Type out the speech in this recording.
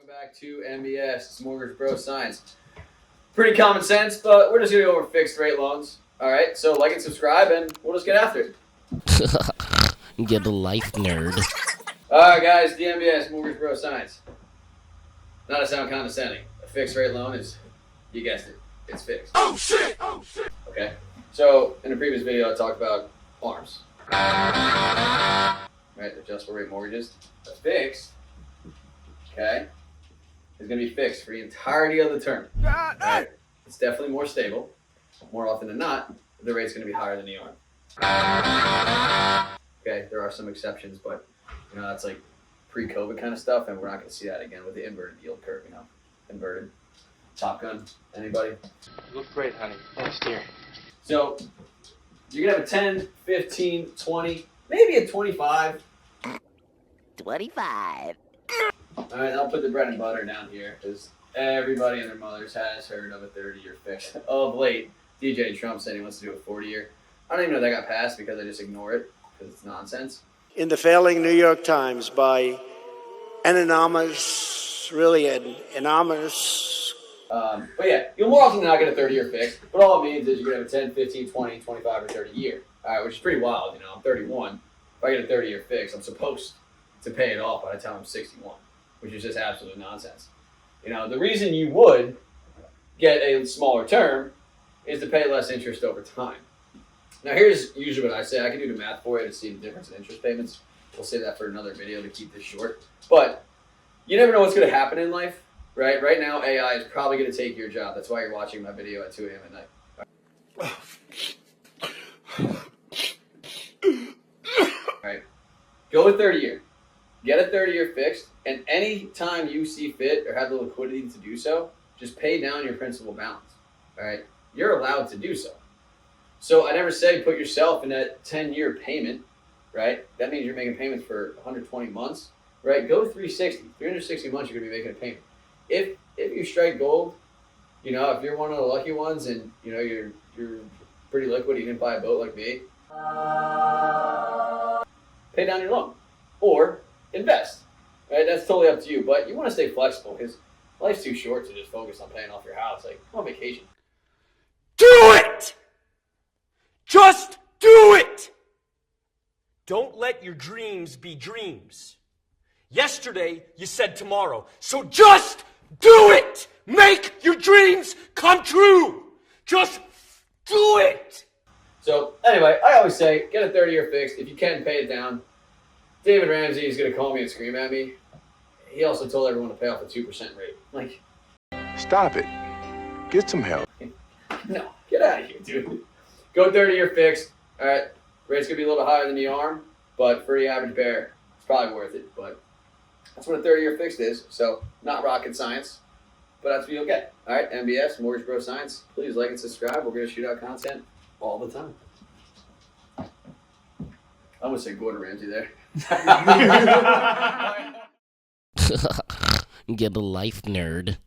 back to MBS. It's Mortgage Bro Science. Pretty common sense, but we're just going to go over fixed rate loans. All right, so like and subscribe, and we'll just get after it. Get the life, nerd. All right, guys, the MBS Mortgage Bro Science. Not to sound condescending, a fixed rate loan is, you guessed it, it's fixed. Oh shit! Oh shit! Okay, so in the previous video, I talked about ARMs. Right, adjustable rate mortgages. A fixed, okay, is going to be fixed for the entirety of the term. Right? It's definitely more stable. More often than not, the rate's going to be higher than the ARM. Okay, there are some exceptions, but you know that's like pre-COVID kind of stuff, and we're not going to see that again with the inverted yield curve. You know, inverted. Top Gun. Anybody? You look great, honey. Thanks, dear. So you're going to have a 10, 15, 20, maybe a 25. 25. All right, I'll put the bread and butter down here because everybody and their mothers has heard of a 30-year fix. Of late, DJ Trump said he wants to do a 40-year. I don't even know if that got passed because I just ignore it because it's nonsense. In the failing New York Times by an anonymous. But yeah, you'll more often than not get a 30-year fix, but all it means is you're going to have a 10, 15, 20, 25, or 30 year. All right, which is pretty wild, you know. I'm 31. If I get a 30-year fix, I'm supposed to pay it off by the time I'm 61, which is just absolute nonsense. You know, the reason you would get a smaller term is to pay less interest over time. Now, here's usually what I say. I can do the math for you to see the difference in interest payments. We'll save that for another video to keep this short. But you never know what's going to happen in life, right? Right now, AI is probably going to take your job. That's why you're watching my video at 2 a.m. at night. All right. Go with 30-year. Get a 30-year fixed, and any time you see fit or have the liquidity to do so, just pay down your principal balance. All right? You're allowed to do so. So I never say put yourself in that 10-year payment, right? That means you're making payments for 120 months, right? Go 360. 360 months, you're going to be making a payment. If you strike gold, you know, if you're one of the lucky ones and, you know, you're pretty liquid, you didn't buy a boat like me, pay down your loan. Or invest, right? That's totally up to you, but you want to stay flexible because life's too short to just focus on paying off your house. Like, go on vacation. Do it! Just do it! Don't let your dreams be dreams. Yesterday, you said tomorrow. So just do it! Make your dreams come true! Just do it! So, anyway, I always say, get a 30-year fixed. If you can, pay it down. David Ramsey is going to call me and scream at me. He also told everyone to pay off a 2% rate. Like, stop it. Get some help. No, get out of here, dude. Go 30-year fixed. All right, rate's going to be a little higher than the ARM, but for the average bear, it's probably worth it. But that's what a 30-year fixed is. So, not rocket science, but that's what you'll get. All right, MBS, Mortgage Bro Science. Please like and subscribe. We're going to shoot out content all the time. I almost say Gordon Ramsay there. Get the life, nerd.